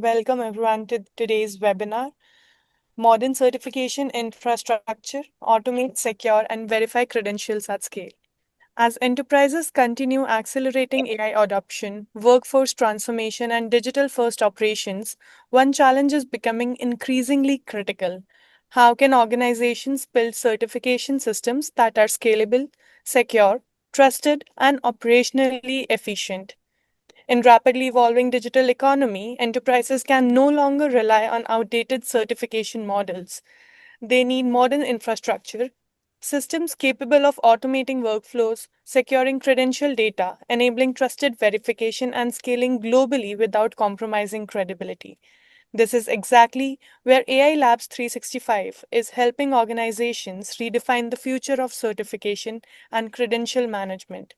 welcome everyone to today's webinar, Modern Certification Infrastructure, Automate, Secure, and Verify Credentials at Scale. As enterprises continue accelerating AI adoption, workforce transformation, and digital first operations, one challenge is becoming increasingly critical. How can organizations build certification systems that are scalable, secure, trusted, and operationally efficient? In rapidly evolving digital economy, enterprises can no longer rely on outdated certification models. They need modern infrastructure, systems capable of automating workflows, securing credential data, enabling trusted verification, and scaling globally without compromising credibility. This is exactly where AI Labs 365 is helping organizations redefine the future of certification and credential management.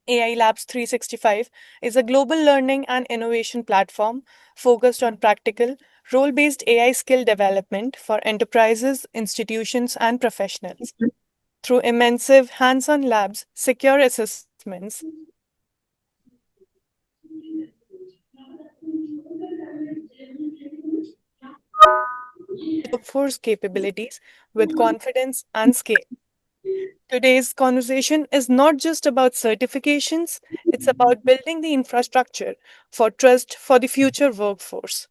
AI Labs 365 is a global learning and innovation platform focused on practical, role based AI skill development for enterprises, institutions, and professionals. Through immersive hands on labs, secure assessments, workforce capabilities with confidence and scale. Today's conversation is not just about certifications, it's about building the infrastructure for trust for the future workforce.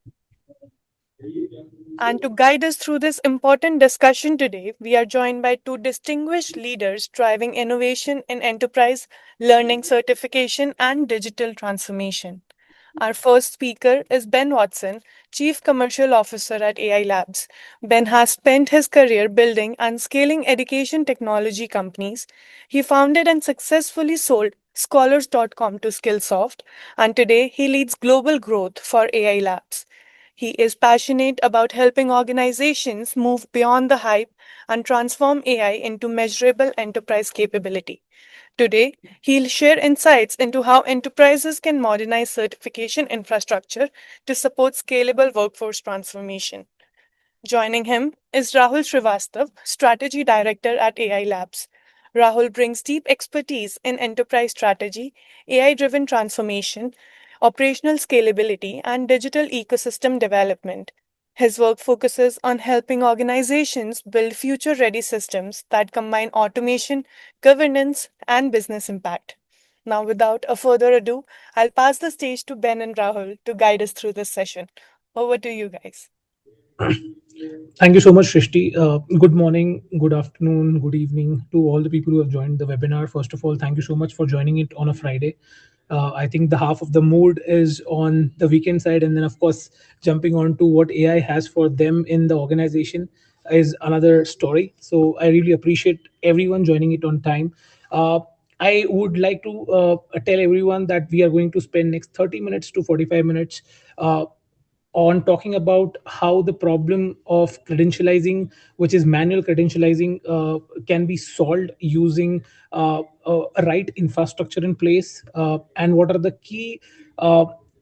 And to guide us through this important discussion today, we are joined by two distinguished leaders driving innovation in enterprise learning certification and digital transformation. Our first speaker is Ben Watson, Chief Commercial Officer at AI Labs. Ben has spent his career building and scaling education technology companies. He founded and successfully sold Scholars.com to Skillsoft, and today he leads global growth for AI Labs. He is passionate about helping organizations move beyond the hype and transform AI into measurable enterprise capability. Today, he'll share insights into how enterprises can modernize certification infrastructure to support scalable workforce transformation. Joining him is Rahul Srivastav, Strategy Director at AI Labs. Rahul brings deep expertise in enterprise strategy, AI driven transformation, operational scalability, and digital ecosystem development. His work focuses on helping organizations build future ready systems that combine automation, governance, and business impact. Now, without a further ado, I'll pass the stage to Ben and Rahul to guide us through this session. Over to you guys. Thank you so much, Shrishti. Good morning, good afternoon, good evening to all the people who have joined the webinar. First of all, thank you so much for joining it on a Friday. I think the half of the mood is on the weekend side, and then of course, jumping on to what AI has for them in the organization is another story. So I really appreciate everyone joining it on time. I would like to tell everyone that we are going to spend next 30 minutes to 45 minutes on talking about how the problem of credentializing, which is manual credentializing, can be solved using a right infrastructure in place, and what are the key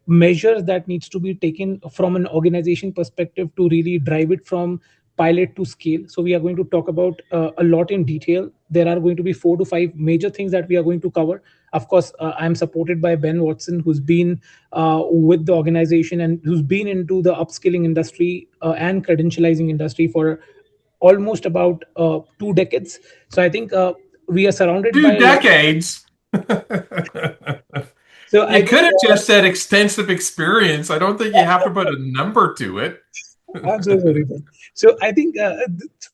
measures that needs to be taken from an organization perspective to really drive it from pilot to scale. So we are going to talk about a lot in detail. There are going to be 4 to 5 major things that we are going to cover. Of course, I'm supported by Ben Watson, who's been with the organization and who's been into the upskilling industry and credentializing industry for almost about 2 decades. So I think we are surrounded by Two a lot. decades. So I You could think have just said extensive experience. I don't think you have to put a number to it. I'm so sorry. So I think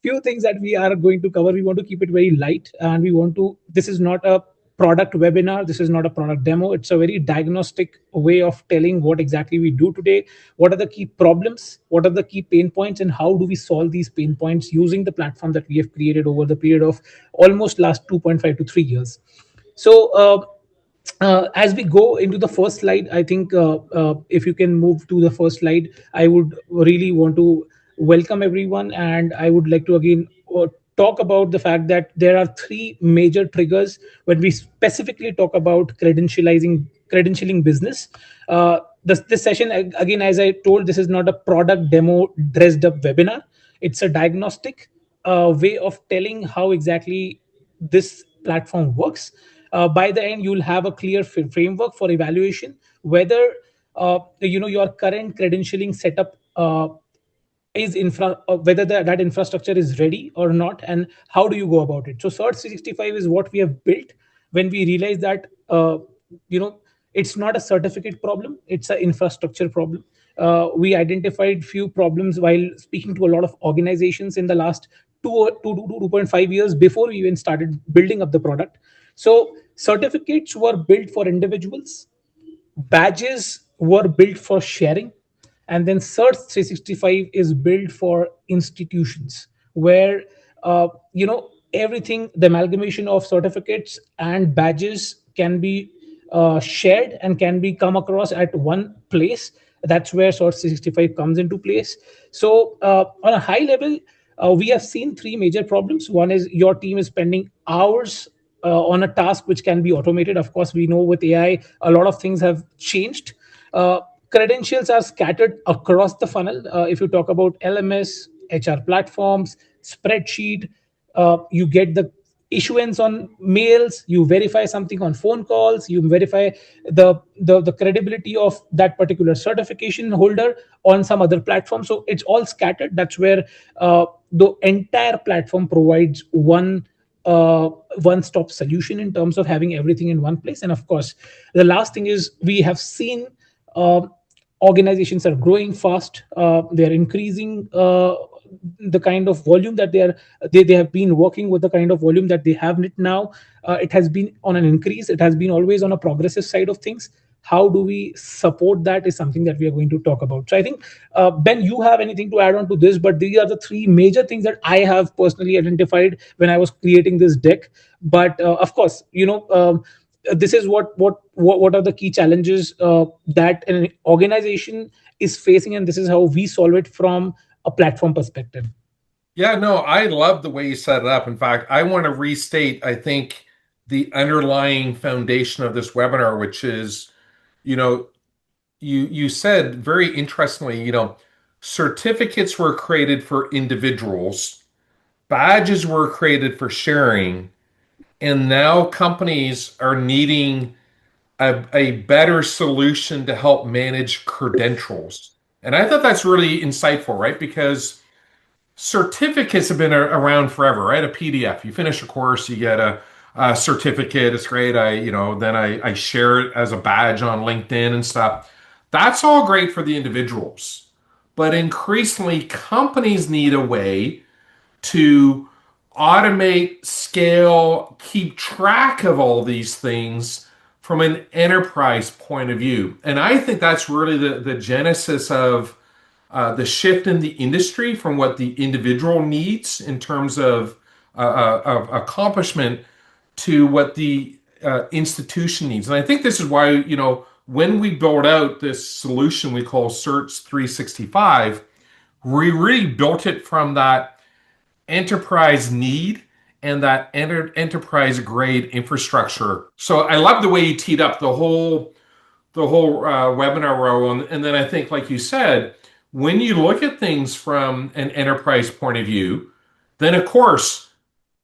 few things that we are going to cover. We want to keep it very light, and we want to. This is not a product webinar. This is not a product demo. It's a very diagnostic way of telling what exactly we do today. What are the key problems? What are the key pain points? And how do we solve these pain points using the platform that we have created over the period of almost last 2.5 to 3 years. So. As we go into the first slide, I think if you can move to the first slide, I would really want to welcome everyone, and I would like to again talk about the fact that there are 3 major triggers when we specifically talk about credentialing business. This session, again, as I told, this is not a product demo dressed up webinar. It's a diagnostic way of telling how exactly this platform works. By the end, you'll have a clear framework for evaluation, whether your current credentialing setup is whether that infrastructure is ready or not, and how do you go about it. So cert 365 is what we have built when we realize that it's not a certificate problem, it's an infrastructure problem. We identified few problems while speaking to a lot of organizations in the last 2.5 years before we even started building up the product. So certificates were built for individuals, badges were built for sharing, and then cert 365 is built for institutions where everything, the amalgamation of certificates and badges can be shared and can be come across at one place. That's where cert 365 comes into place. So on a high level, we have seen three major problems. One is your team is spending hours on a task which can be automated. Of course, we know with AI, a lot of things have changed. Credentials are scattered across the funnel. If you talk about LMS, HR platforms, spreadsheet, you get the issuance on mails, you verify something on phone calls, you verify the credibility of that particular certification holder on some other platform. So it's all scattered. That's where the entire platform provides uh, one stop solution in terms of having everything in one place. And of course, the last thing is we have seen uh, organizations are growing fast. They are increasing the kind of volume that they have been working with, the kind of volume that they have now. It has been on an increase, it has been always on a progressive side of things. How do we support that is something that we are going to talk about. So I think, Ben, you have anything to add on to this, but these are the three major things that I have personally identified when I was creating this deck. But of course, this is what are the key challenges that an organization is facing, and this is how we solve it from a platform perspective. Yeah, no, I love the way you set it up. In fact, I want to restate, I think, the underlying foundation of this webinar, which is, you know, you said very interestingly, certificates were created for individuals, badges were created for sharing, and now companies are needing a better solution to help manage credentials. And I thought that's really insightful, right? Because certificates have been around forever, right? A PDF. You finish a course, you get a certificate. It's great. Then I share it as a badge on LinkedIn and stuff. That's all great for the individuals. But increasingly, companies need a way to automate, scale, keep track of all these things from an enterprise point of view. And I think that's really the genesis of the shift in the industry from what the individual needs in terms of accomplishment to what the institution needs. And I think this is why, when we build out this solution we call Certs 365, we really built it from that enterprise need and that enterprise grade infrastructure. So I love the way you teed up the whole webinar row, and then I think, like you said, when you look at things from an enterprise point of view, then of course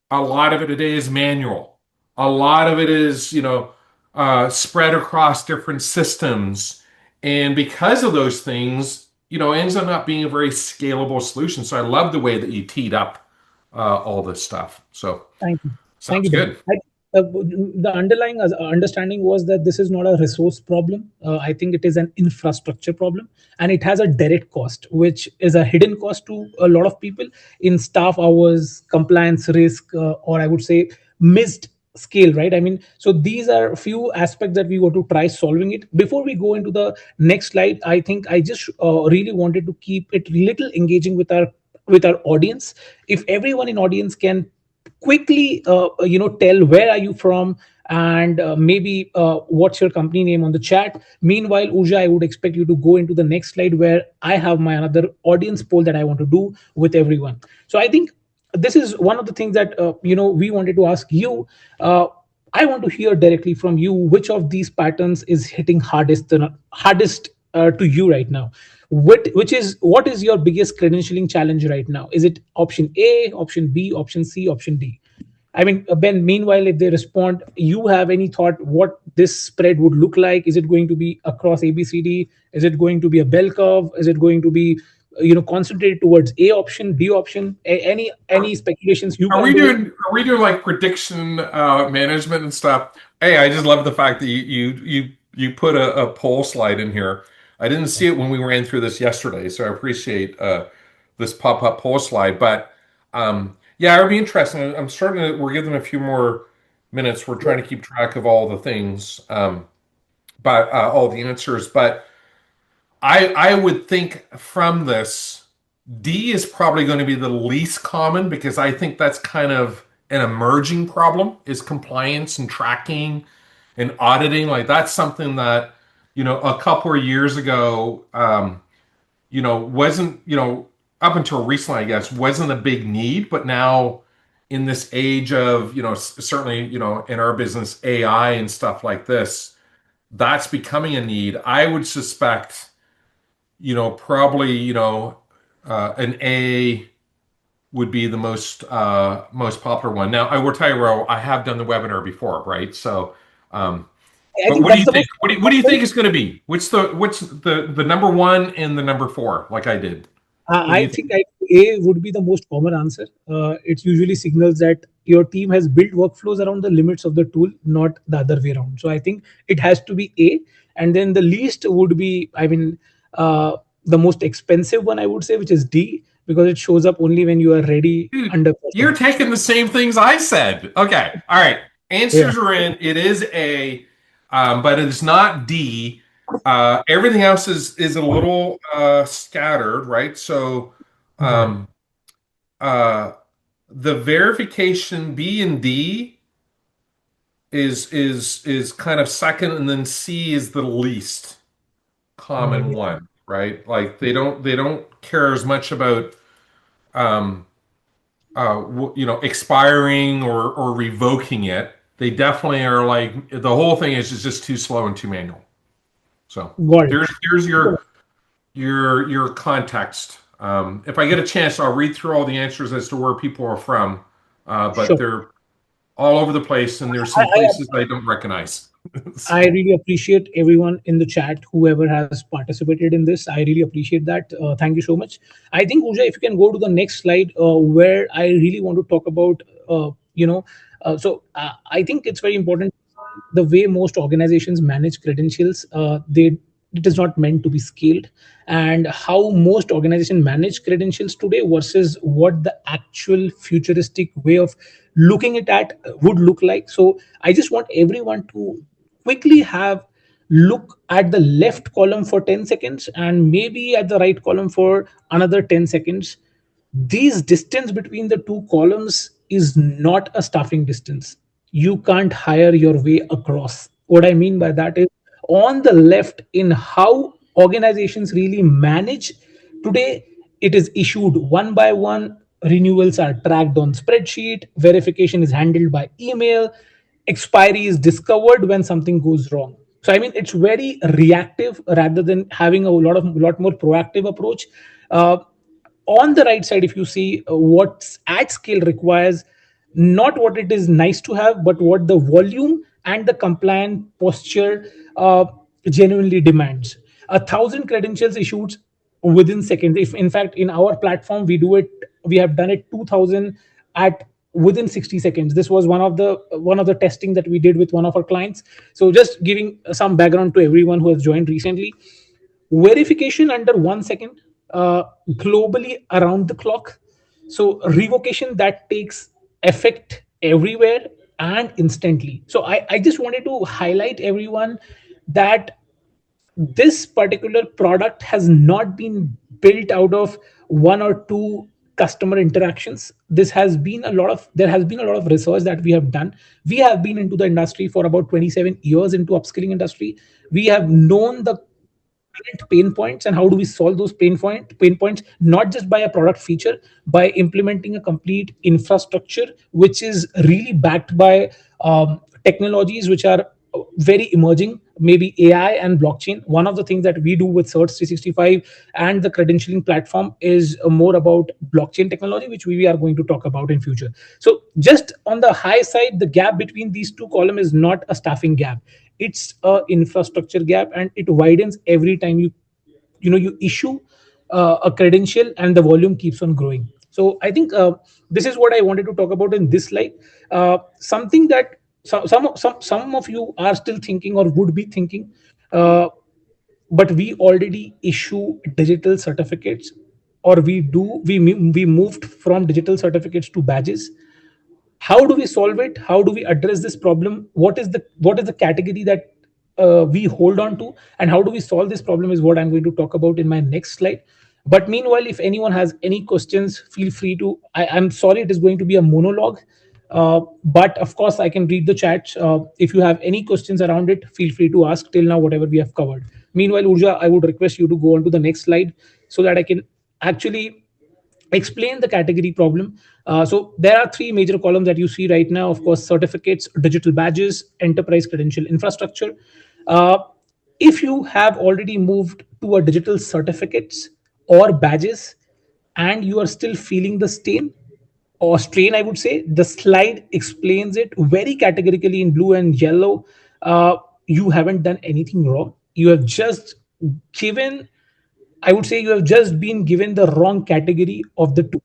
a lot of it today is manual. A lot of it is spread across different systems, and because of those things, ends up not being a very scalable solution. So I love the way that you teed up all this stuff. So Thank you. Thank sounds you, Ben. good. The underlying understanding was that this is not a resource problem. I think it is an infrastructure problem, and it has a direct cost, which is a hidden cost to a lot of people in staff hours, compliance risk, or I would say missed scale, right? I mean, so these are a few aspects that we want to try solving it. Before we go into the next slide, I think I just really wanted to keep it little engaging with our audience. If everyone in audience can quickly tell where are you from, and maybe what's your company name on the chat. Meanwhile, Uja, I would expect you to go into the next slide where I have my another audience poll that I want to do with everyone. So I think this is one of the things that we wanted to ask you. I want to hear directly from you which of these patterns is hitting hardest to you right now. What is your biggest credentialing challenge right now? Is it option A, option B, option C, option D? I mean, Ben, meanwhile, if they respond, you have any thought what this spread would look like? Is it going to be across ABCD? Is it going to be a bell curve? Is it going to be, concentrated towards A option, B option? Any speculations you Are can we do it? doing are we doing like prediction management and stuff? Hey, I just love the fact that you put a poll slide in here. I didn't see it when we ran through this yesterday, so I appreciate this pop-up poll slide. But yeah, it would be interesting. I'm starting to we're giving a few more minutes. We're trying to keep track of all the things, but all the answers. But I would think from this, D is probably going to be the least common because I think that's kind of an emerging problem is compliance and tracking and auditing. Like that's something that, a couple of years ago, wasn't, up until recently, I guess, wasn't a big need. But now in this age of, certainly, in our business, AI and stuff like this, that's becoming a need. I would suspect probably, an A would be the most popular one. Now, I will tell you, Ro, I have done the webinar before, right? So, I but think what do that's you the think? most What do you think is going to be? What's the number one and the number four? Like I did. What do I you think? think A would be the most common answer. It usually signals that your team has built workflows around the limits of the tool, not the other way around. So I think it has to be A. And then the least would be, the most expensive one, I would say, which is D, because it shows up only when you are ready Dude, under you're pressure. taking the same things I said. Okay. All right. Yeah. Answers are in. It is A, but it is not D. Everything else is a little scattered, right? So Got it. um, uh, the verification B and D is kind of second, and then C is the least Got common it. one, right? Like they don't care as much about um, expiring or revoking it. They definitely are like the whole thing is just too slow and too manual. So Got it. here's your context. If I get a chance, I'll read through all the answers as to where people are from, but Sure. they're all over the place, and there's I, some I places I don't recognize. I So, really appreciate everyone in the chat, whoever has participated in this. I really appreciate that. Thank you so much. I think, Uja, if you can go to the next slide, where I really want to talk about, I think it's very important the way most organizations manage credentials. It is not meant to be scaled, and how most organizations manage credentials today versus what the actual futuristic way of looking at would look like. So I just want everyone to quickly have look at the left column for 10 seconds and maybe at the right column for another 10 seconds. This distance between the two columns is not a staffing distance. You can't hire your way across. What I mean by that is, on the left, in how organizations really manage today, it is issued one by one. Renewals are tracked on spreadsheet. Verification is handled by email. Expiry is discovered when something goes wrong. So I mean, it's very reactive rather than having a lot more proactive approach. uh, on the right side, if you see, what's at scale requires not what it is nice to have, but what the volume and the compliant posture genuinely demands. 1,000 credentials issued within seconds. If in fact in our platform we have done it 2,000 at within 60 seconds. This was one of the testing that we did with one of our clients. So just giving some background to everyone who has joined recently. Verification under 1 second, globally around the clock. So revocation that takes effect everywhere and instantly. So I just wanted to highlight everyone that this particular product has not been built out of one or two customer interactions. There has been a lot of research that we have done. We have been into the industry for about 27 years into upskilling industry. We have known the current pain points and how do we solve those pain points, not just by a product feature, by implementing a complete infrastructure which is really backed by technologies which are very emerging, maybe AI and blockchain. One of the things that we do with Certs 365 and the credentialing platform is more about blockchain technology, which we are going to talk about in future. So just on the high side, the gap between these two columns is not a staffing gap, it's a infrastructure gap, and it widens every time you issue a credential and the volume keeps on growing. So I think this is what I wanted to talk about in this slide. Something that some of you are still thinking or would be thinking, uh, but we already issue digital certificates, or we moved from digital certificates to badges. How do we solve it? How do we address this problem? What is the category that we hold on to, and how do we solve this problem is what I'm going to talk about in my next slide. But meanwhile, if anyone has any questions, feel free to. I'm sorry, it is going to be a monologue, but of course I can read the chat. If you have any questions around it, feel free to ask. Till now, whatever we have covered. Meanwhile, Urja, I would request you to go on to the next slide so that I can actually explain the category problem. So there are three major columns that you see right now. Of course, certificates, digital badges, enterprise credential infrastructure. Uh, if you have already moved to a digital certificates or badges, and you are still feeling the stain or strain, I would say, the slide explains it very categorically in blue and yellow. You haven't done anything wrong. You have just given, I would say, you have just been given the wrong category of the two.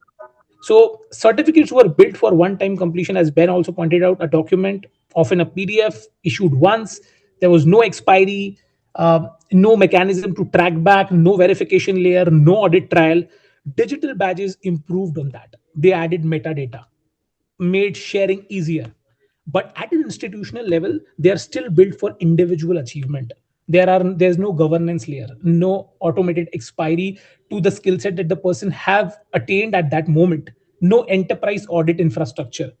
So certificates were built for one-time completion, as Ben also pointed out, a document, often a PDF issued once. There was no expiry, no mechanism to track back, no verification layer, no audit trail. Digital badges improved on that. They added metadata, made sharing easier. But at an institutional level, they are still built for individual achievement. There's no governance layer, no automated expiry to the skill set that the person have attained at that moment, no enterprise audit infrastructure.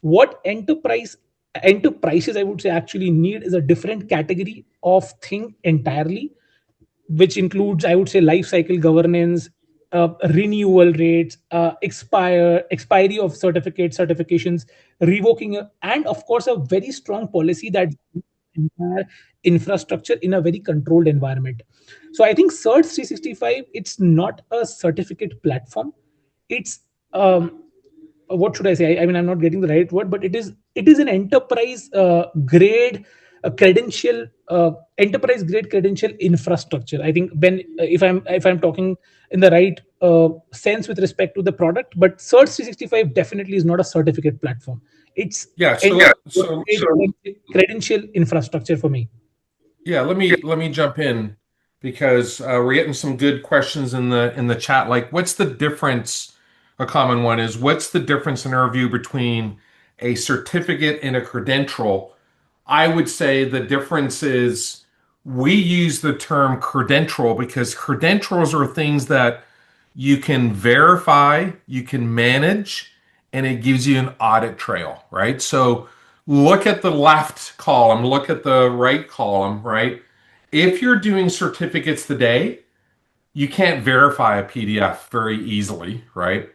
What enterprises, I would say, actually need is a different category of thing entirely, which includes, I would say, life cycle governance, renewal rates, expiry of certifications, revoking, and of course, a very strong policy that entire infrastructure in a very controlled environment. So I think Certs 365, it's not a certificate platform. It's what should I say? I mean, I'm not getting the right word, but it is an grade enterprise grade credential infrastructure. I think, Ben, if I'm talking in the right sense with respect to the product, but Certs 365 definitely is not a certificate platform. It's Yeah, enterprise so grade credential infrastructure for me. yeah, let me jump in because we're getting some good questions in the chat. Like, what's the difference? A common one is, what's the difference in our view between a certificate and a credential? I would say the difference is we use the term credential because credentials are things that you can verify, you can manage, and it gives you an audit trail, right? So look at the left column, look at the right column, right? If you're doing certificates today, you can't verify a PDF very easily, right?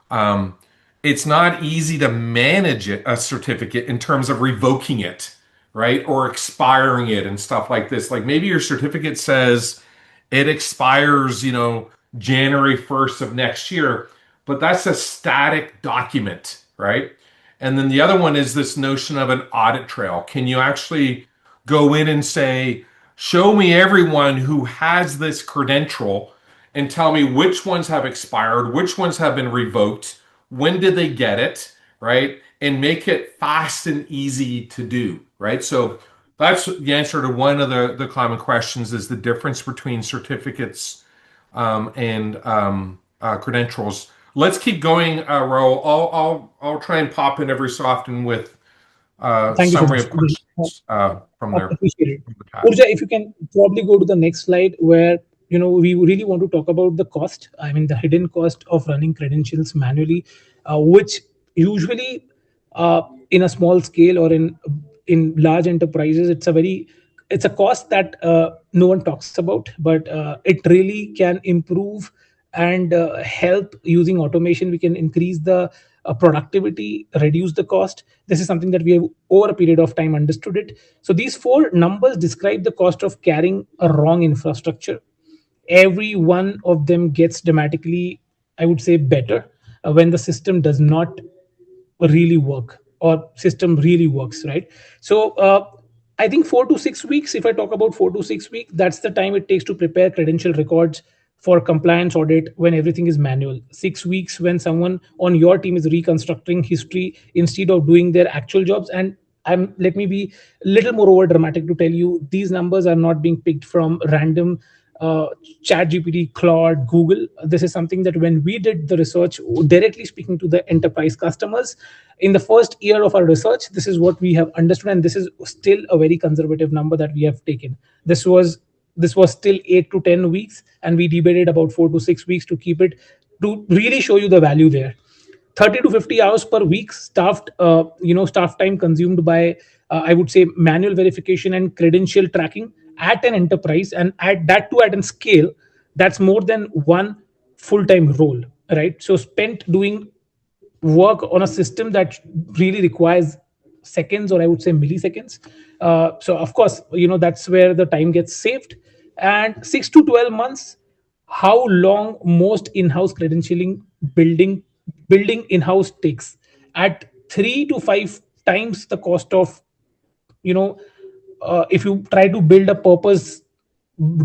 Um, it's not easy to manage a certificate in terms of revoking it, right? Or expiring it and stuff like this. Like maybe your certificate says it expires, January 1st of next year, but that's a static document, right? And then the other one is this notion of an audit trail. Can you actually go in and say, show me everyone who has this credential and tell me which ones have expired, which ones have been revoked, when did they get it, right? And make it fast and easy to do, right? So that's the answer to one of the common questions is the difference between certificates and credentials. Let's keep going, Raul. I'll try and pop in every so often with Thank you so summary much. of questions from there. Appreciate it. From the chat. Urja, if you can probably go to the next slide where we really want to talk about the cost. I mean, the hidden cost of running credentials manually, which usually in a small scale or in large enterprises, it's a cost that no one talks about, but it really can improve and help using automation. We can increase the productivity, reduce the cost. This is something that we have over a period of time understood it. So these four numbers describe the cost of carrying a wrong infrastructure. Every one of them gets dramatically, I would say, better when the system does not really work or system really works, right? So I think 4 to 6 weeks, if I talk about 4 to 6 weeks, that's the time it takes to prepare credential records for compliance audit when everything is manual. 6 weeks when someone on your team is reconstructing history instead of doing their actual jobs. And let me be a little more over dramatic to tell you, these numbers are not being picked from random uh, chat gpt, claude, google. This is something that when we did the research directly speaking to the enterprise customers in the first year of our research, this is what we have understood, and this is still a very conservative number that we have taken. This was still 8 to 10 weeks, and we debated about 4 to 6 weeks to keep it, to really show you the value there. 30 to 50 hours per week staff time consumed by I would say manual verification and credential tracking at an enterprise, and at that too at a scale that's more than one full-time role, right? So spent doing work on a system that really requires seconds, or I would say milliseconds. So of course, that's where the time gets saved. And 6 to 12 months, how long most in-house credentialing building in-house takes, at 3 to 5 times the cost of, you know if you try to build a purpose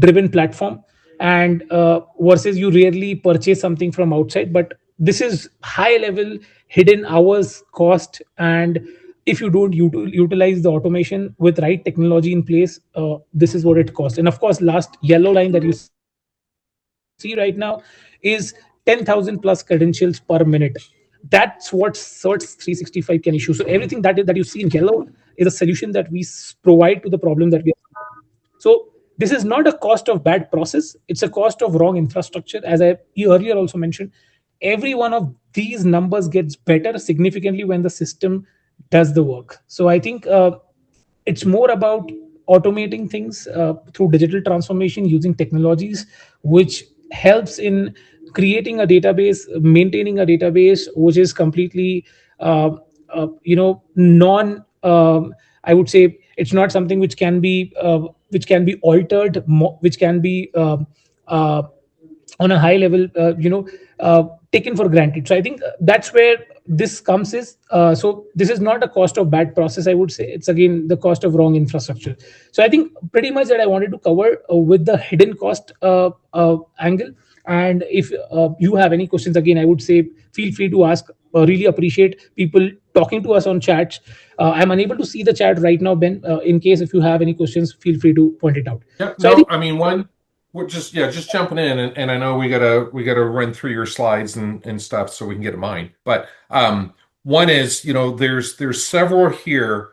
driven platform, and versus you rarely purchase something from outside. But this is high level hidden hours cost, and if you don't utilize the automation with right technology in place, this is what it costs. And of course, last yellow line that you see right now is 10,000 plus credentials per minute. That's what search 365 can issue. So everything that you see in yellow is a solution that we provide to the problem that we are. So this is not a cost of bad process, it's a cost of wrong infrastructure. As I earlier also mentioned, every one of these numbers gets better significantly when the system does the work. So I think it's more about automating things through digital transformation using technologies which helps in creating a database, maintaining a database which is completely non I would say it's not something which can be altered, which can be uh, on a high level, taken for granted. So I think that's where this comes is, so this is not a cost of bad process, I would say. It's again the cost of wrong infrastructure. So I think pretty much that I wanted to cover with the hidden cost angle. And if you have any questions, again, I would say feel free to ask. Really appreciate people talking to us on chats. I'm unable to see the chat right now, Ben. In case if you have any questions, feel free to point it out. Yep. So I think No, I mean, one, we're just jumping in, and I know we gotta run through your slides and stuff so we can get to mine. But one is, there's several here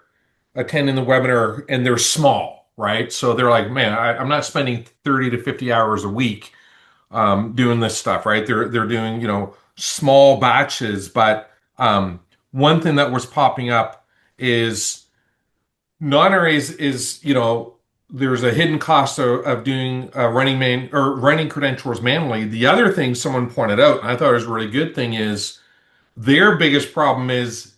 attending the webinar, and they're small, right? So they're like, man, I'm not spending 30 to 50 hours a week doing this stuff, right? They're doing, small batches. But one thing that was popping up is not only is there's a hidden cost of doing running credentials manually. The other thing someone pointed out, and I thought it was a really good thing, is their biggest problem is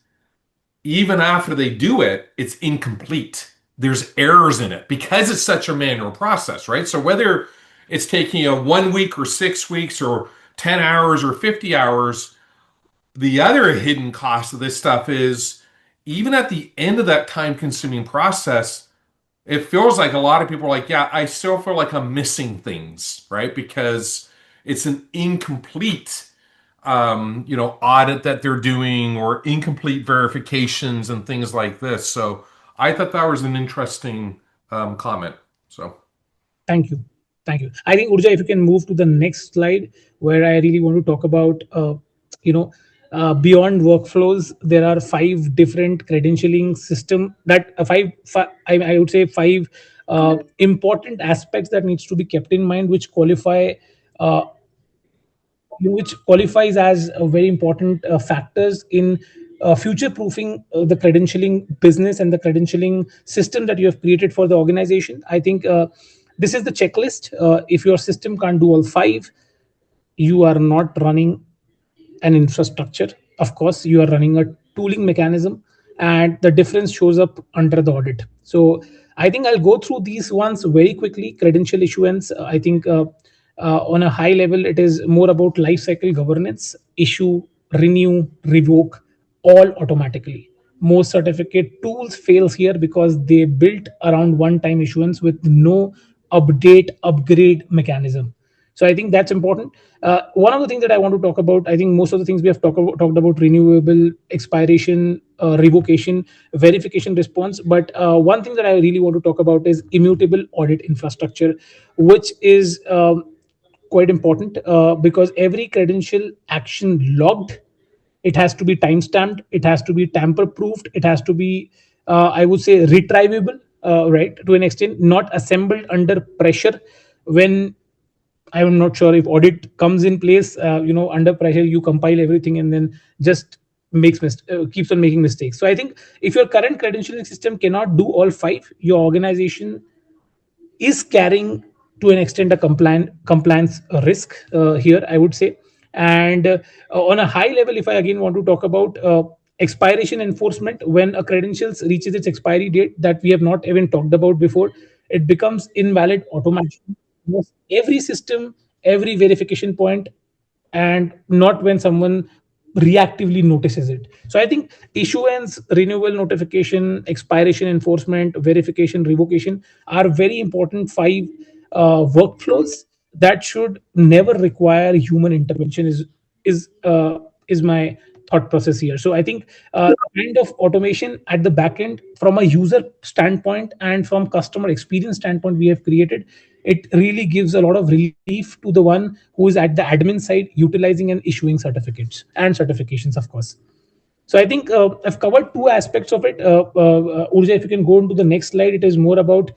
even after they do it, it's incomplete. There's errors in it because it's such a manual process, right? So whether it's taking you 1 week or 6 weeks or 10 hours or 50 hours, the other hidden cost of this stuff is even at the end of that time consuming process, it feels like a lot of people are like, yeah, I still feel like I'm missing things, right? Because it's an incomplete, audit that they're doing, or incomplete verifications and things like this. So I thought that was an interesting comment. So thank you. Thank you. I think, Urja, if you can move to the next slide, where I really want to talk about, beyond workflows, there are 5 different credentialing system that I would say 5 important aspects that needs to be kept in mind, uh, which qualifies as very important factors in future proofing the credentialing business and the credentialing system that you have created for the organization. I think this is the checklist. If your system can't do all 5, you are not running an infrastructure. of course you are running a tooling mechanism, and the difference shows up under the audit. So I think I'll go through these ones very quickly. Credential issuance, I think on a high level it is more about life cycle governance. Issue, renew, revoke, all automatically. Most certificate tools fails here because they built around one time issuance with no update upgrade mechanism. So I think that's important. One of the things that I want to talk about, I think most of the things we have talked about: renewable, expiration, revocation, verification, response. But one thing that I really want to talk about is immutable audit infrastructure, which is quite important because every credential action logged, it has to be time stamped, it has to be tamper proofed, it has to be I would say retrievable, right, to an extent, not assembled under pressure. When I'm not sure if audit comes in place, under pressure you compile everything and then just keeps on making mistakes. So I think if your current credentialing system cannot do all five, your organization is carrying to an extent a compliance risk here, I would say. And on a high level, if I again want to talk about expiration enforcement, when a credentials reaches its expiry date that we have not even talked about before, it becomes invalid automatically. Almost every system, every verification point, and not when someone reactively notices it. So I think issuance, renewal notification, expiration enforcement, verification, revocation are very important five workflows that should never require human intervention. Is my thought process here. So I think kind of automation at the back end from a user standpoint and from customer experience standpoint we have created, it really gives a lot of relief to the one who is at the admin side utilizing and issuing certificates and certifications, of course. So I think I've covered two aspects of it. Urja, if you can go into the next slide, it is more about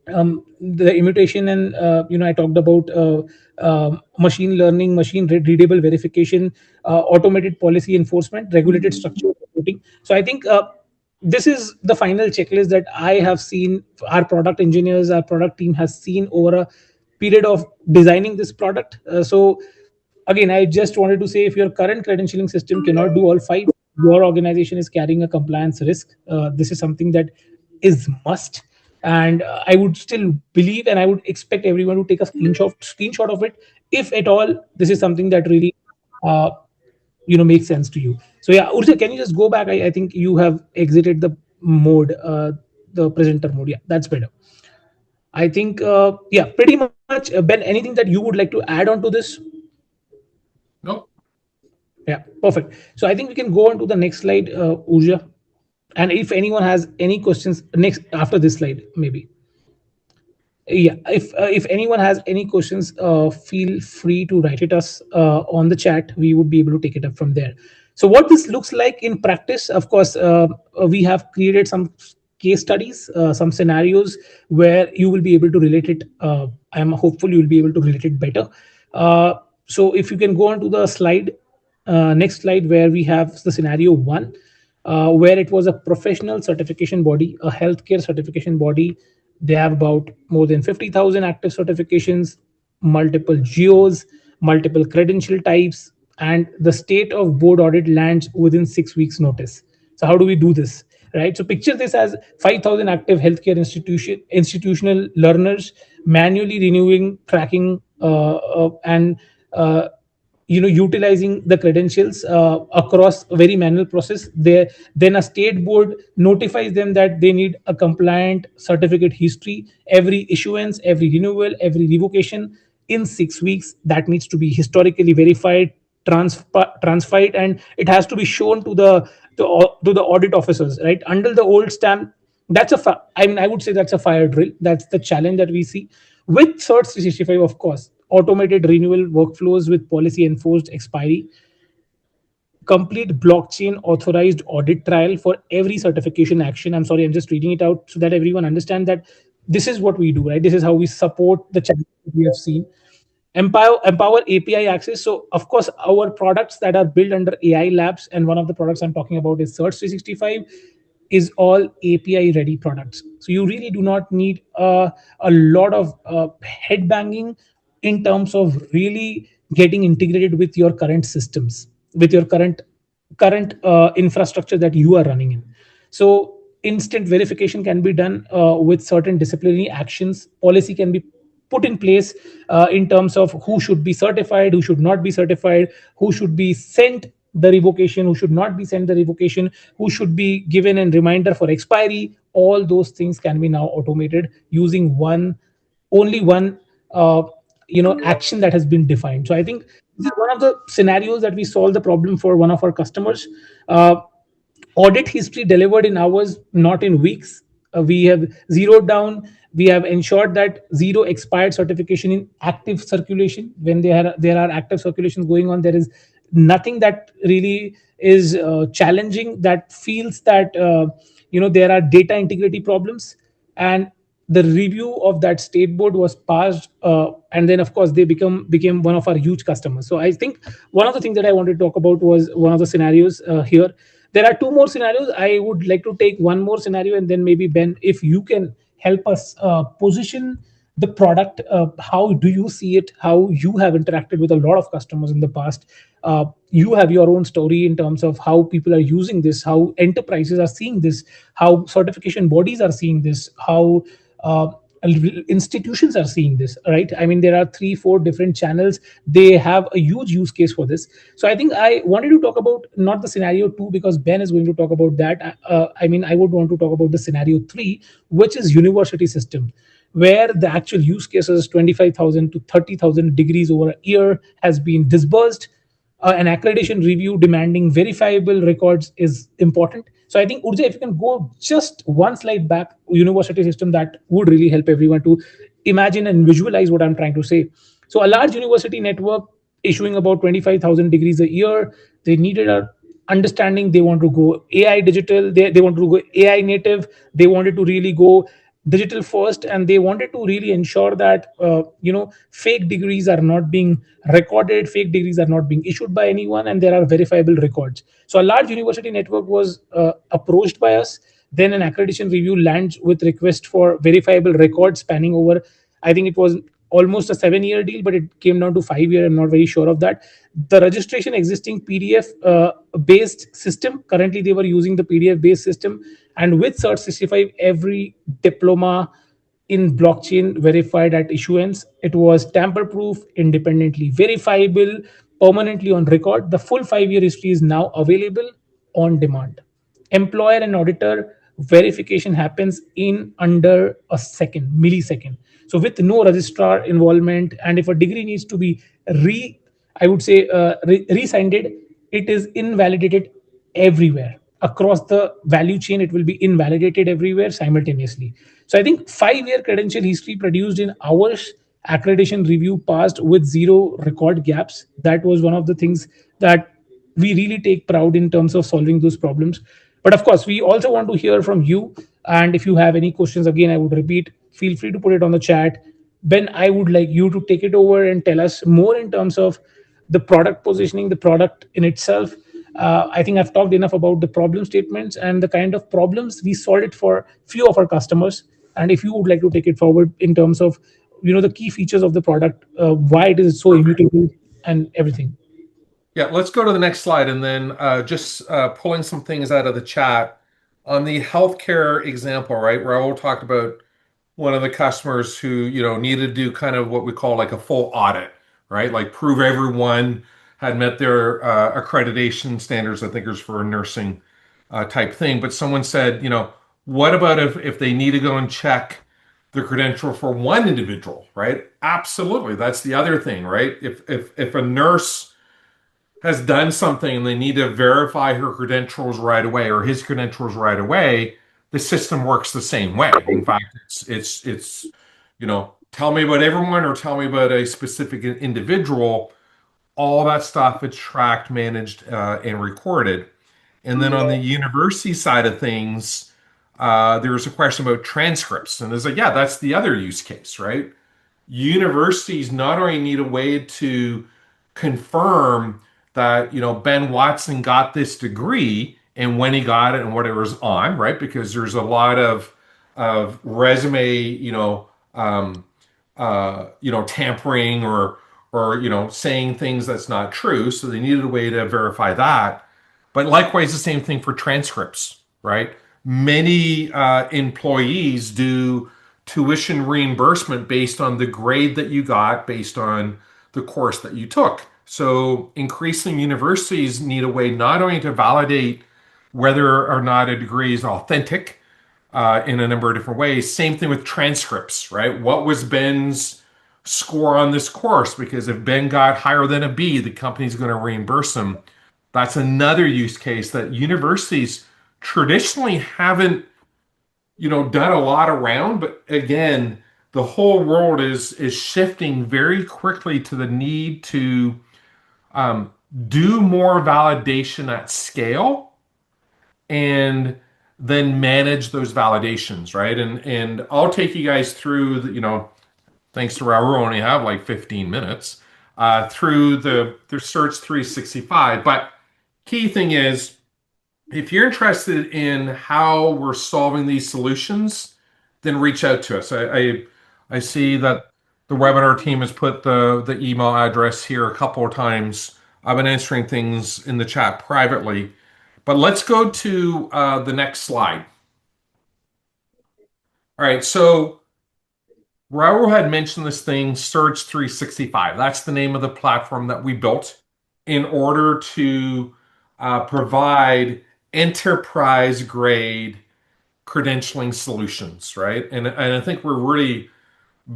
the imitation, and I talked about machine learning, machine readable verification, automated policy enforcement, regulated structure reporting. So I think this is the final checklist that I have seen our product engineers, our product team has seen over a period of designing this product. So again, I just wanted to say, if your current credentialing system cannot do all five, your organization is carrying a compliance risk. This is something that is must. And I would still believe, and I would expect everyone to take a screenshot of it, if at all this is something that really uh, makes sense to you. So yeah, Urja, can you just go back? I think you have exited the mode, the presenter mode. Yeah, that's better. I think yeah, pretty much. Ben, anything that you would like to add on to this? Nope. Yeah, perfect. So I think we can go on to the next slide, Urja. And if anyone has any questions next after this slide, maybe. Yeah, if anyone has any questions, feel free to write it us on the chat. We would be able to take it up from there. So what this looks like in practice, of course, we have created some case studies, some scenarios where you will be able to relate it. I'm hopeful you will be able to relate it better. So if you can go on to the slide, next slide, where we have the scenario one, where it was a professional certification body, a healthcare certification body. They have about more than 50,000 active certifications, multiple geos, multiple credential types, and the state of board audit lands within 6 weeks' notice. So how do we do this? Right. So picture this as 5,000 active healthcare institutional learners manually renewing, tracking, and utilizing the credentials across a very manual process. There, then a state board notifies them that they need a compliant certificate history, every issuance, every renewal, every revocation in 6 weeks. That needs to be historically verified, transferred, and it has to be shown to the audit officers, right, under the old stamp. That's I mean, I would say that's a fire drill. That's the challenge that we see with cert 365. Of course, automated renewal workflows with policy enforced expiry, complete blockchain authorized audit trail for every certification action. I'm sorry, I'm just reading it out so that everyone understands that this is what we do, right? This is how we support the challenge we have seen. Empower API access. So of course, our products that are built under AI labs, and one of the products I'm talking about is Search 365, is all API ready products. So you really do not need a lot of head banging in terms of really getting integrated with your current systems. with your current infrastructure that you are running in. So instant verification can be done with certain disciplinary actions. Policy can be put in place in terms of who should be certified, who should not be certified, who should be sent the revocation, who should not be sent the revocation, who should be given a reminder for expiry. All those things can be now automated using only one action that has been defined. So I think this is one of the scenarios that we solve the problem for one of our customers. uh, Audit history delivered in hours, not in weeks. We have zeroed down. We have ensured that zero expired certification in active circulation. When there are active circulations going on, there is nothing that really is challenging, that feels that there are data integrity problems. And the review of that state board was passed, and then of course they became one of our huge customers. So I think one of the things that I wanted to talk about was one of the scenarios here. There are two more scenarios. I would like to take one more scenario, and then maybe Ben, if you can help us position the product. How do you see it? How you have interacted with a lot of customers in the past? You have your own story in terms of how people are using this, how enterprises are seeing this, how certification bodies are seeing this, how uh, institutions are seeing this, right? I mean, there are 3 4 different channels. They have a huge use case for this. So I think I wanted to talk about not the scenario 2, because Ben is going to talk about that. I mean, I would want to talk about the scenario 3, which is university system, where the actual use cases 25,000 to 30,000 degrees over a year has been disbursed. An accreditation review demanding verifiable records is important. So I think, Urja, if you can go just one slide back, university system, that would really help everyone to imagine and visualize what I'm trying to say. So a large university network issuing about 25,000 degrees a year. They needed a understanding. They want to go AI digital. They want to go AI native. They wanted to really go digital first, and they wanted to really ensure that fake degrees are not being recorded, fake degrees are not being issued by anyone, and there are verifiable records. So a large university network was approached by us. Then an accreditation review lands with request for verifiable records spanning over, I think it was almost a 7-year deal, but it came down to 5 year. I'm not very sure of that. The registration existing PDF based system. Currently, they were using the PDF based system, and with Cert 65, every diploma in blockchain verified at issuance. It was tamper proof, independently verifiable, permanently on record. The full 5 year history is now available on demand. Employer and auditor verification happens in under a second, millisecond. So with no registrar involvement, and if a degree needs to be re, I would say re-signed, it is invalidated everywhere across the value chain. It will be invalidated everywhere simultaneously. So I think 5 year credential history produced in hours, accreditation review passed with zero record gaps. That was one of the things that we really take proud in terms of solving those problems. But of course, we also want to hear from you. And if you have any questions, again, I would repeat, feel free to put it on the chat. Ben, I would like you to take it over and tell us more in terms of the product positioning, the product in itself. I think I've talked enough about the problem statements and the kind of problems we solved it for few of our customers. And if you would like to take it forward in terms of the key features of the product, why it is so immutable and everything. Yeah, let's go to the next slide, and then just pulling some things out of the chat. On the healthcare example, right, Raul talked about one of the customers who, needed to do kind of what we call like a full audit, right? Like prove everyone had met their accreditation standards. I think it was for a nursing type thing. But someone said, what about if they need to go and check the credential for one individual, right? Absolutely. That's the other thing, right? If a nurse has done something and they need to verify her credentials right away or his credentials right away, the system works the same way. In fact, it's tell me about everyone or tell me about a specific individual. All that stuff is tracked, managed, and recorded. And then on the university side of things, there's a question about transcripts, and there's like, yeah, that's the other use case, right? Universities not only need a way to confirm that Ben Watson got this degree and when he got it and what it was on, right? Because there's a lot of resume tampering or or saying things that's not true. So they needed a way to verify that. But likewise, the same thing for transcripts, right? Many employees do tuition reimbursement based on the grade that you got, based on the course that you took. So increasingly, universities need a way not only to validate whether or not a degree is authentic in a number of different ways. Same thing with transcripts, right? What was Ben's score on this course? Because if Ben got higher than a B, the company's going to reimburse him. That's another use case that universities traditionally haven't, done a lot around. But again, the whole world is shifting very quickly to the need to um, do more validation at scale and then manage those validations, right? And I'll take you guys through thanks to Raul, we only have like 15 minutes through the Search 365. But key thing is, if you're interested in how we're solving these solutions, then reach out to us. I see that the webinar team has put the email address here a couple of times. I've been answering things in the chat privately. But let's go to the next slide. All right, so Raul had mentioned this thing, Search 365. That's the name of the platform that we built in order to provide enterprise grade credentialing solutions, right? And I think we're really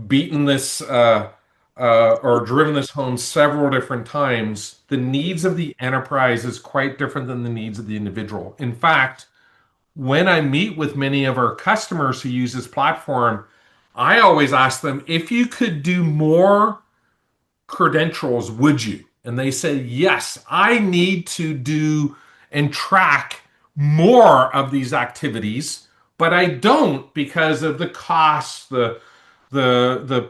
beaten this or driven this home several different times. The needs of the enterprise is quite different than the needs of the individual. In fact, when I meet with many of our customers who use this platform, I always ask them, if you could do more credentials, would you? And they say, yes, I need to do and track more of these activities, but I don't because of the cost, the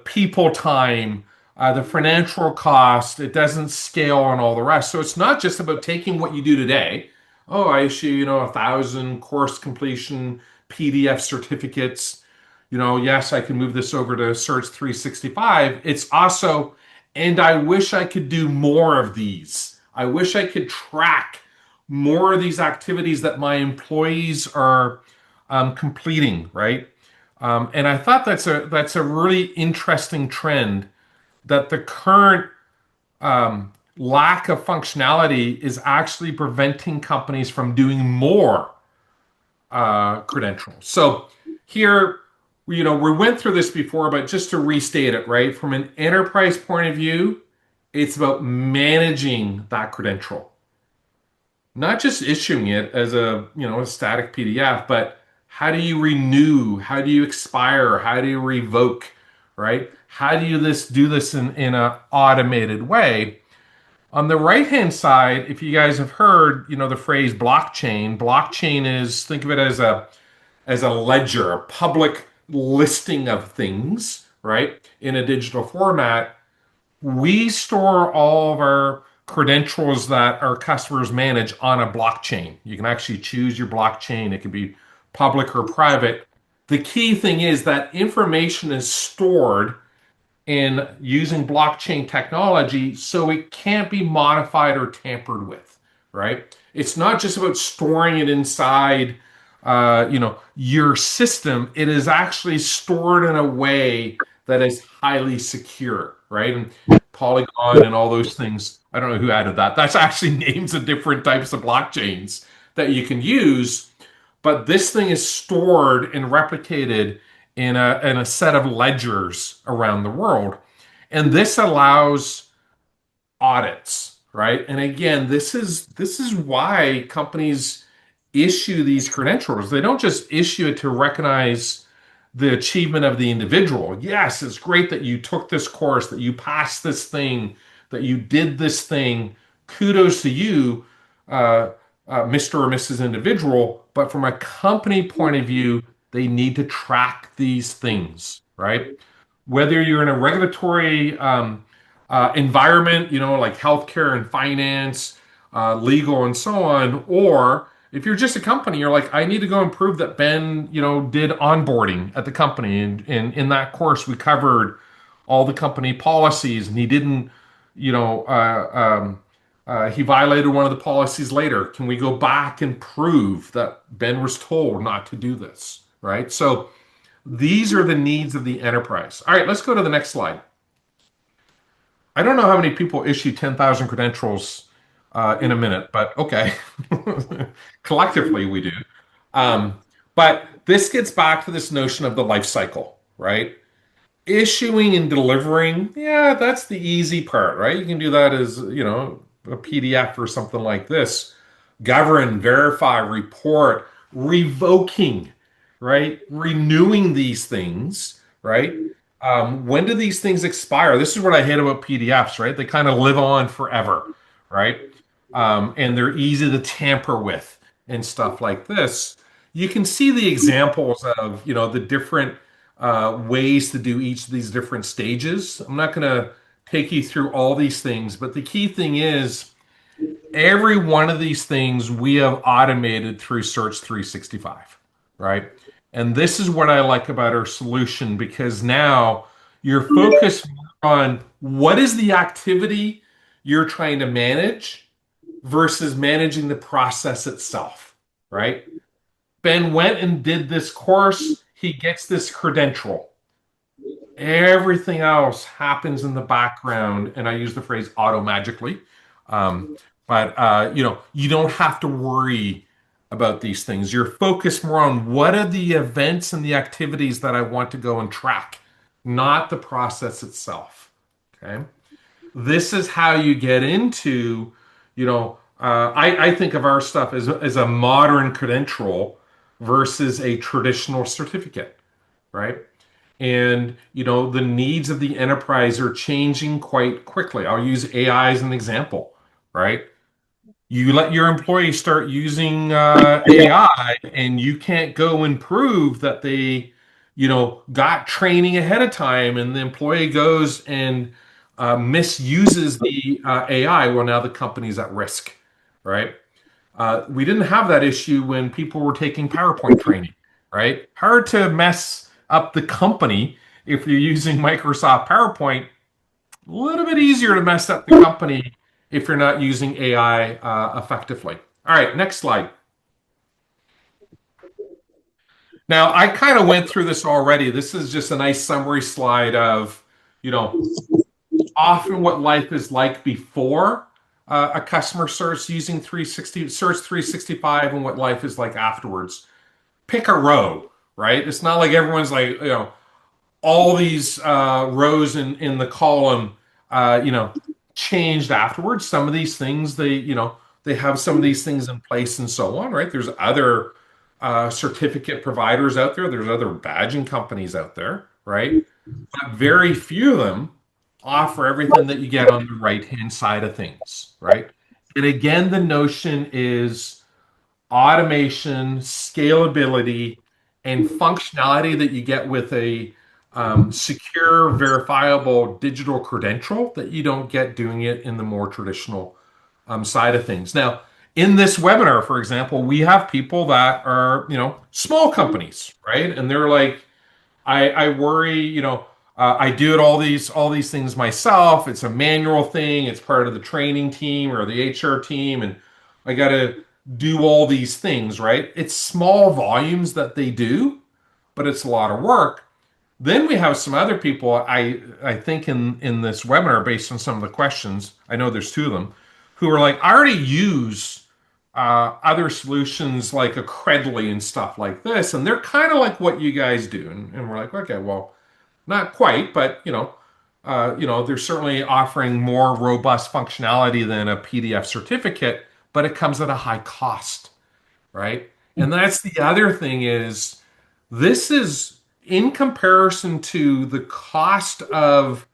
people time, the financial cost. It doesn't scale and all the rest. So it's not just about taking what you do today. Oh, I issue 1,000 course completion PDF certificates. Yes, I can move this over to Search 365. It's also, and I wish I could do more of these. I wish I could track more of these activities that my employees are completing, right? And I thought that's a really interesting trend that the current lack of functionality is actually preventing companies from doing more credentials. So here, we went through this before, but just to restate it, right? From an enterprise point of view, it's about managing that credential, not just issuing it as a static PDF, but how do you renew? How do you expire? How do you revoke? Right? How do you do this in an automated way? On the right hand side, if you guys have heard, the phrase blockchain. Blockchain is, think of it as a ledger, a public listing of things, right? In a digital format. We store all of our credentials that our customers manage on a blockchain. You can actually choose your blockchain. It can be public or private. The key thing is that information is stored in using blockchain technology so it can't be modified or tampered with, right? It's not just about storing it inside your system. It is actually stored in a way that is highly secure, right? And Polygon and all those things. I don't know who added that. That's actually names of different types of blockchains that you can use. But this thing is stored and replicated in a set of ledgers around the world. And this allows audits, right? And again, this is why companies issue these credentials. They don't just issue it to recognize the achievement of the individual. Yes, it's great that you took this course, that you passed this thing, that you did this thing. Kudos to you, Mr. or Mrs. Individual. But from a company point of view, they need to track these things, right? Whether you're in a regulatory environment, like healthcare and finance, legal, and so on, or if you're just a company, you're like, I need to go and prove that Ben, did onboarding at the company. And in that course, we covered all the company policies and he didn't he violated one of the policies later. Can we go back and prove that Ben was told not to do this? Right. So these are the needs of the enterprise. All right, let's go to the next slide. I don't know how many people issue 10,000 credentials in a minute, but okay. Collectively, we do. Um, but this gets back to this notion of the life cycle, right? Issuing and delivering, yeah, that's the easy part, right? You can do that as, a PDF or something like this. Govern, verify, report, revoking, right? Renewing these things, right? When do these things expire? This is what I hate about PDFs, right? They kind of live on forever, right? And they're easy to tamper with and stuff like this. You can see the examples of, the different ways to do each of these different stages. I'm not going to take you through all these things, but the key thing is every one of these things we have automated through Search 365, right? And this is what I like about our solution because now you're focused on what is the activity you're trying to manage versus managing the process itself, right? Ben went and did this course, he gets this credential. Everything else happens in the background, and I use the phrase auto magically. Um, but you don't have to worry about these things. You're focused more on what are the events and the activities that I want to go and track, not the process itself. Okay. This is how you get into, I think of our stuff as a modern credential versus a traditional certificate, right? And the needs of the enterprise are changing quite quickly. I'll use AI as an example, right? You let your employees start using AI, and you can't go and prove that they, got training ahead of time, and the employee goes and misuses the AI. Well, now the company's at risk, right? We didn't have that issue when people were taking PowerPoint training, right? Hard to mess up the company if you're using Microsoft PowerPoint. A little bit easier to mess up the company if you're not using AI effectively. All right, next slide. Now, I kind of went through this already. This is just a nice summary slide of, you know, often what life is like before a customer starts using 360 Search 365 and what life is like afterwards. Pick a row, right? It's not like everyone's like, all these rows in the column, changed afterwards. Some of these things they have some of these things in place and so on, right? There's other certificate providers out there. There's other badging companies out there, right? But very few of them offer everything that you get on the right hand side of things, right? And again, the notion is automation, scalability, and functionality that you get with a secure, verifiable digital credential that you don't get doing it in the more traditional side of things. Now, in this webinar, for example, we have people that are, small companies, right? And they're like, I worry, I do it all these things myself. It's a manual thing. It's part of the training team or the HR team, and I got to do all these things, right? It's small volumes that they do, but it's a lot of work. Then we have some other people, I think in this webinar, based on some of the questions, I know there's two of them, who are like, I already use other solutions like a Credly and stuff like this, and they're kind of like what you guys do. And we're like, okay, well, not quite, but they're certainly offering more robust functionality than a PDF certificate, but it comes at a high cost, right? And that's the other thing is this is in comparison to the cost of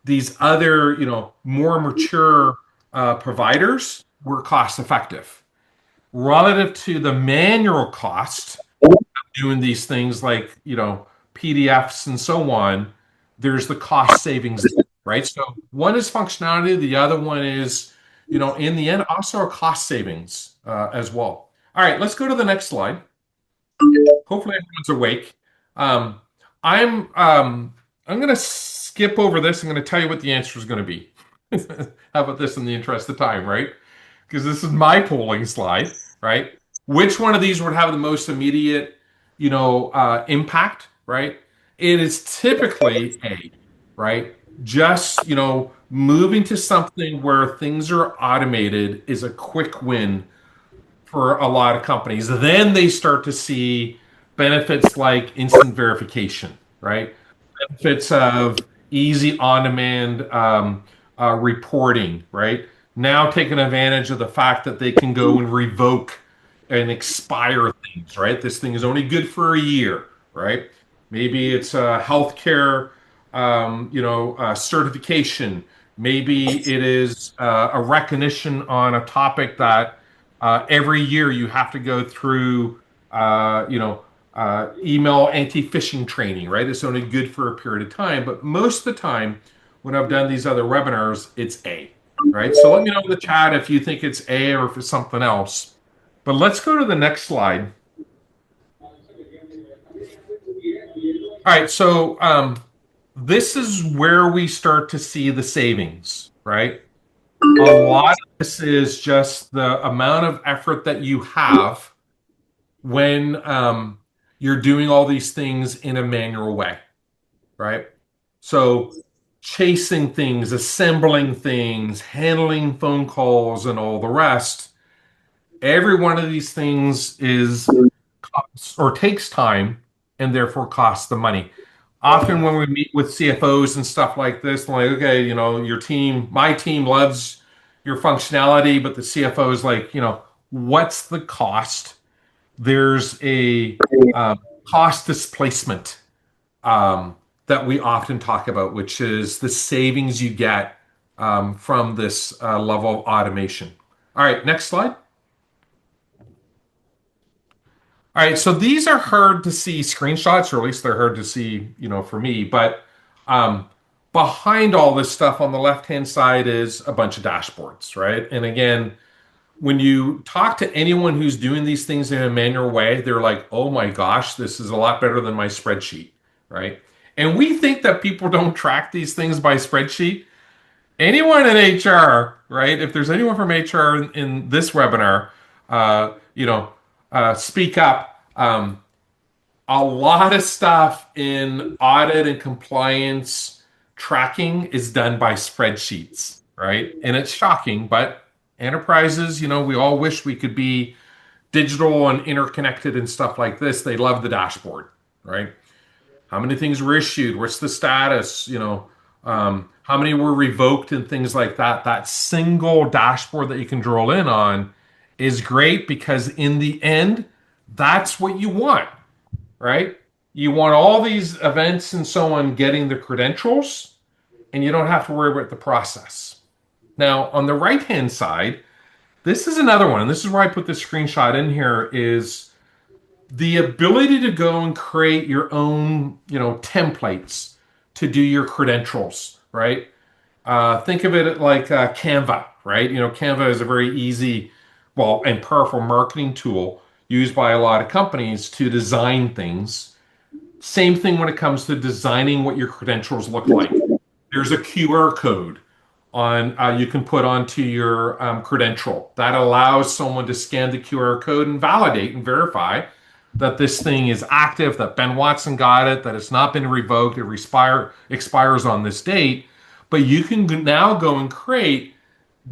these other, more mature providers, we're cost effective relative to the manual cost doing these things like, PDFs and so on. There's the cost savings, right? So one is functionality, the other one is, in the end, also a cost savings as well. All right, let's go to the next slide. Hopefully everyone's awake. I'm I'm going to skip over this. I'm going to tell you what the answer is going to be. How about this in the interest of time, right? Because this is my polling slide, right? Which one of these would have the most immediate, impact, right? It is typically A, right? Just, moving to something where things are automated is a quick win for a lot of companies. Then they start to see benefits like instant verification, right? Benefits of easy on-demand reporting, right? Now taking advantage of the fact that they can go and revoke and expire things, right? This thing is only good for a year, right? Maybe it's a healthcare, certification. Maybe it is a recognition on a topic that every year you have to go through, email anti-phishing training, right? It's only good for a period of time, but most of the time when I've done these other webinars, it's A, right? So let me know in the chat if you think it's A or if it's something else. But let's go to the next slide. All right, so this is where we start to see the savings, right? A lot of this is just the amount of effort that you have when you're doing all these things in a manual way, right? So chasing things, assembling things, handling phone calls, and all the rest. Every one of these things is costs or takes time and therefore costs the money. Often when we meet with CFOs and stuff like this, they're like, okay, your team, my team loves your functionality, but the CFO is like, what's the cost? There's a cost displacement that we often talk about, which is the savings you get from this level of automation. All right, next slide. All right, so these are hard to see screenshots, or at least they're hard to see, for me. But behind all this stuff on the left-hand side is a bunch of dashboards, right? And again, when you talk to anyone who's doing these things in a manual way, they're like, oh my gosh, this is a lot better than my spreadsheet, right? And we think that people don't track these things by spreadsheet. Anyone in HR, right? If there's anyone from HR in this webinar, speak up. A lot of stuff in audit and compliance tracking is done by spreadsheets, right? And it's shocking, but enterprises, we all wish we could be digital and interconnected and stuff like this. They love the dashboard, right? How many things were issued? What's the status? How many were revoked and things like that. That single dashboard that you can drill in on is great because in the end, that's what you want, right? You want all these events and so on getting the credentials, and you don't have to worry about the process. Now, on the right-hand side, this is another one, and this is where I put this screenshot in here, is the ability to go and create your own, templates to do your credentials, right? Think of it like Canva, right? Canva is a very easy, and powerful marketing tool used by a lot of companies to design things. Same thing when it comes to designing what your credentials look like. There's a QR code you can put onto your credential that allows someone to scan the QR code and validate and verify that this thing is active, that Ben Watson got it, that it's not been revoked, it expires on this date. But you can now go and create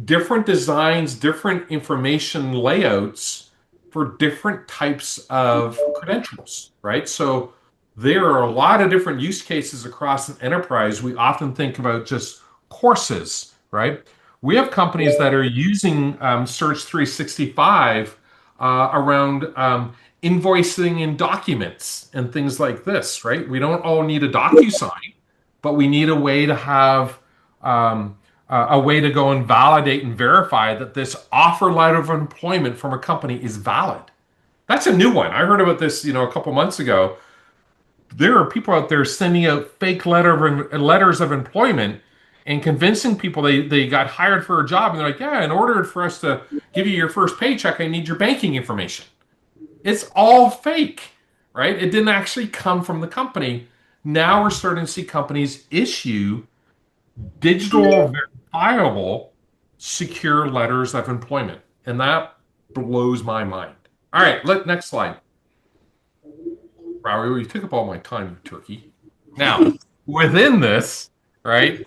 different designs, different information layouts for different types of credentials, right? So there are a lot of different use cases across an enterprise. We often think about just courses, right? We have companies that are using Search 365 around invoicing and documents and things like this, right? We don't all need a DocuSign, but we need a way to have a way to go and validate and verify that this offer letter of employment from a company is valid. That's a new one. I heard about this, a couple months ago. There are people out there sending out fake letters of employment and convincing people they got hired for a job. And they're like, yeah, in order for us to give you your first paycheck, I need your banking information. It's all fake, right? It didn't actually come from the company. Now we're starting to see companies issue digital verifiable secure letters of employment. And that blows my mind. All right, next slide. Wow, you took up all my time, turkey. Now, within this, right,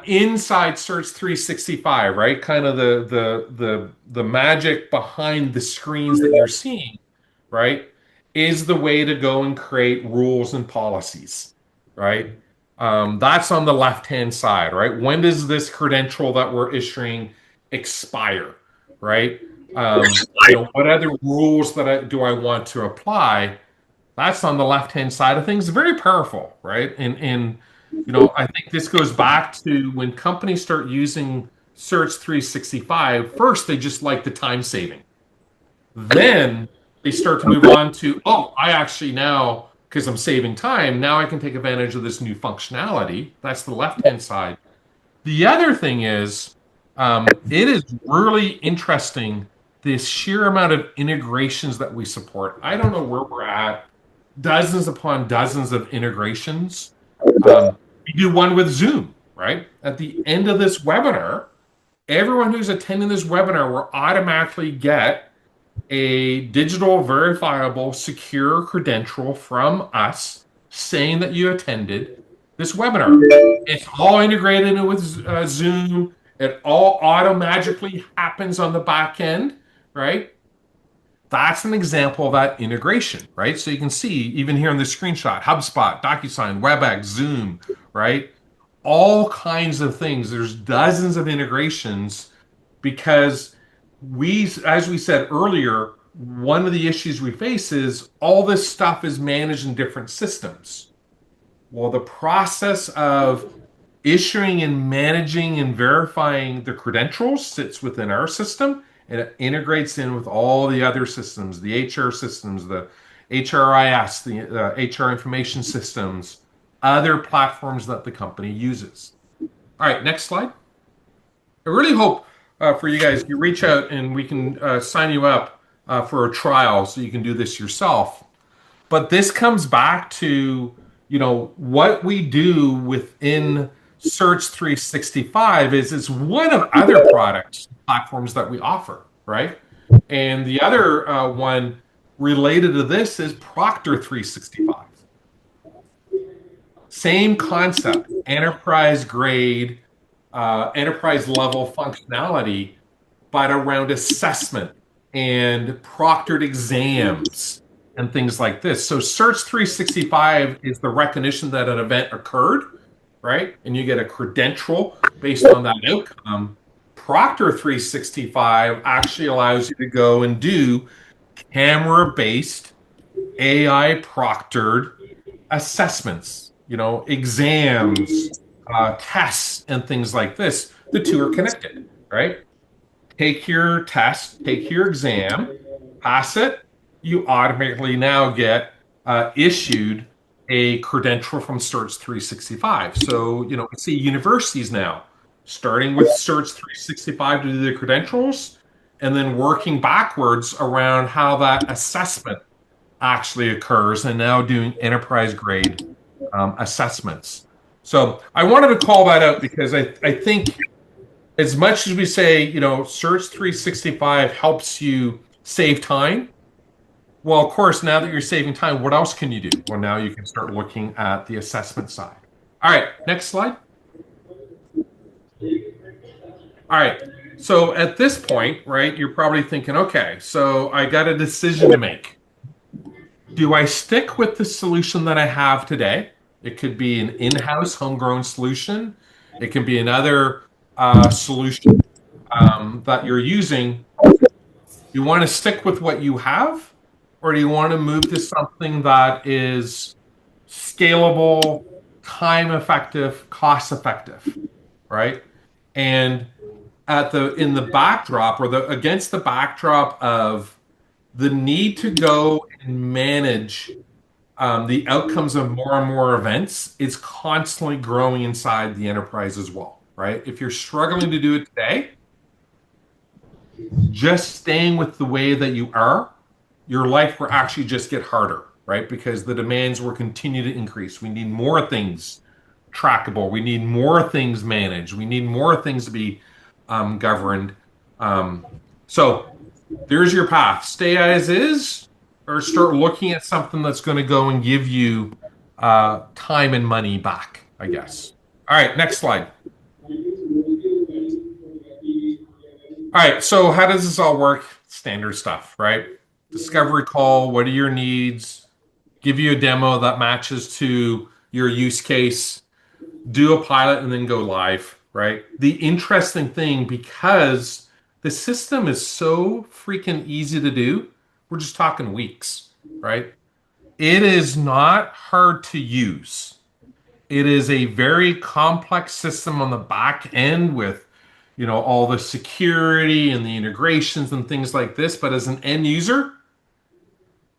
inside Search 365, right, kind of the magic behind the screens that you're seeing, right, is the way to go and create rules and policies, right? That's on the left-hand side, right? When does this credential that we're issuing expire, right? What other rules do I want to apply? That's on the left-hand side of things. Very powerful, right? And I think this goes back to when companies start using Search 365. First, they just like the time saving. Then they start to move on to, oh, I actually now, because I'm saving time, now I can take advantage of this new functionality. That's the left-hand side. The other thing is, it is really interesting the sheer amount of integrations that we support. I don't know where we're at, dozens upon dozens of integrations. We do one with Zoom, right? At the end of this webinar, everyone who's attending this webinar will automatically get a digital verifiable secure credential from us saying that you attended this webinar. It's all integrated in with Zoom. It all auto-magically happens on the back end, right? That's an example of that integration, right? So you can see, even here in the screenshot, HubSpot, DocuSign, WebEx, Zoom, right? All kinds of things. There's dozens of integrations because as we said earlier, one of the issues we face is all this stuff is managed in different systems. Well, the process of issuing and managing and verifying the credentials sits within our system, and it integrates in with all the other systems, the HR systems, the HRIS, the HR information systems, other platforms that the company uses. All right, next slide. I really hope for you guys, you reach out and we can sign you up for a trial so you can do this yourself. But this comes back to, what we do within Search 365 is one of other products, platforms that we offer, right? And the other one related to this is Proctor 365. Same concept, enterprise grade, enterprise level functionality, but around assessment and proctored exams and things like this. So Search 365 is the recognition that an event occurred, right? And you get a credential based on that outcome. Proctor 365 actually allows you to go and do camera-based AI proctored assessments, exams, tests, and things like this. The two are connected, right? Take your test, take your exam, pass it, you automatically now get issued a credential from Search 365. So, we see universities now starting with Search 365 to do the credentials and then working backwards around how that assessment actually occurs and now doing enterprise grade assessments. So I wanted to call that out because I think as much as we say, Search 365 helps you save time. Well, of course, now that you're saving time, what else can you do? Well, now you can start looking at the assessment side. All right, next slide. All right, so at this point, right, you're probably thinking, okay, so I got a decision to make. Do I stick with the solution that I have today? It could be an in-house homegrown solution. It can be another solution that you're using. You want to stick with what you have, or do you want to move to something that is scalable, time-effective, cost-effective, right? And in the backdrop, or against the backdrop of the need to go and manage the outcomes of more and more events is constantly growing inside the enterprise as well, right? If you're struggling to do it today, just staying with the way that you are, your life will actually just get harder, right? Because the demands will continue to increase. We need more things trackable. We need more things managed. We need more things to be governed. Um, so there's your path. Stay as is, or start looking at something that's going to go and give you time and money back, I guess. All right, next slide. All right, so how does this all work? Standard stuff, right? Discovery call, what are your needs? Give you a demo that matches to your use case, do a pilot, and then go live, right? The interesting thing, because the system is so freaking easy to do, we're just talking weeks, right? It is not hard to use. It is a very complex system on the back end with, all the security and the integrations and things like this. But as an end user,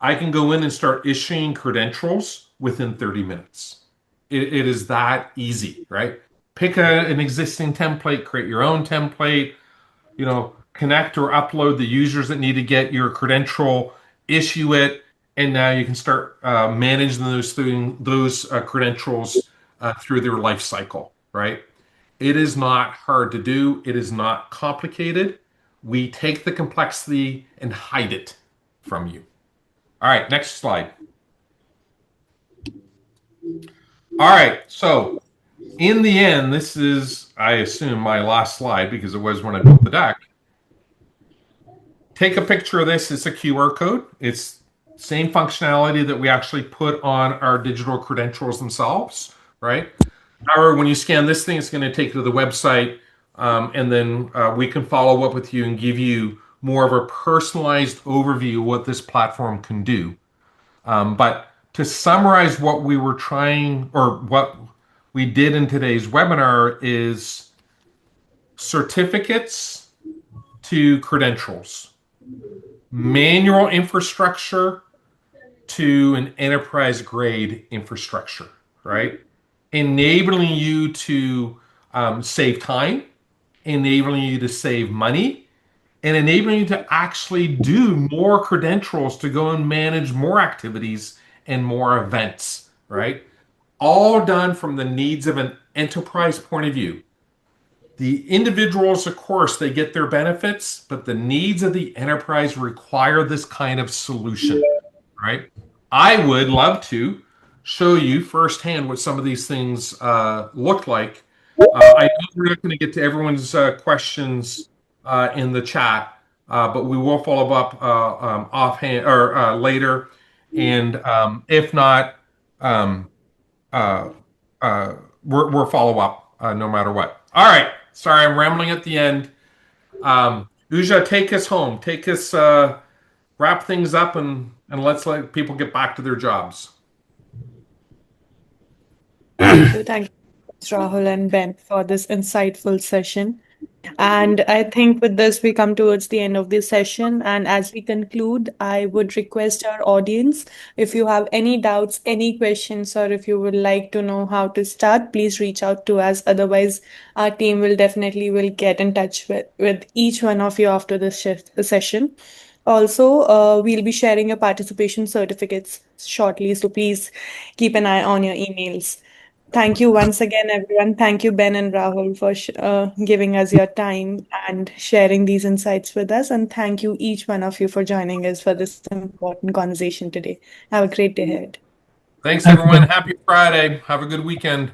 I can go in and start issuing credentials within 30 minutes. It is that easy, right? Pick an existing template, create your own template, connect or upload the users that need to get your credential, issue it, and now you can start managing those credentials through their life cycle, right? It is not hard to do. It is not complicated. We take the complexity and hide it from you. All right, next slide. All right, so in the end, this is, I assume, my last slide because it was when I built the deck. Take a picture of this. It's a QR code. It's same functionality that we actually put on our digital credentials themselves, right? However, when you scan this thing, it's going to take you to the website, and then we can follow up with you and give you more of a personalized overview of what this platform can do. But to summarize what we were trying, or what we did in today's webinar, is certificates to credentials, manual infrastructure to an enterprise grade infrastructure, right? Enabling you to save time, enabling you to save money, and enabling you to actually do more credentials to go and manage more activities and more events, right? All done from the needs of an enterprise point of view. The individuals, of course, they get their benefits, but the needs of the enterprise require this kind of solution, right? I would love to show you firsthand what some of these things look like. I know we're not going to get to everyone's questions in the chat, but we will follow up offhand or later. And if not, uh, we'll follow up no matter what. All right. Sorry, I'm rambling at the end. Uja, take us home. Take us, wrap things up, and let's let people get back to their jobs. Thank you, Rahul and Ben, for this insightful session. And I think with this, we come towards the end of this session. And as we conclude, I would request our audience, if you have any doubts, any questions, or if you would like to know how to start, please reach out to us. Otherwise, our team will definitely will get in touch with each one of you after this session. Also, we'll be sharing your participation certificates shortly. So please keep an eye on your emails. Thank you once again, everyone. Thank you, Ben and Rahul, for giving us your time and sharing these insights with us. And thank you, each one of you, for joining us for this important conversation today. Have a great day ahead. Thanks, Thank you, everyone. Ben. Happy Friday. Have a good weekend.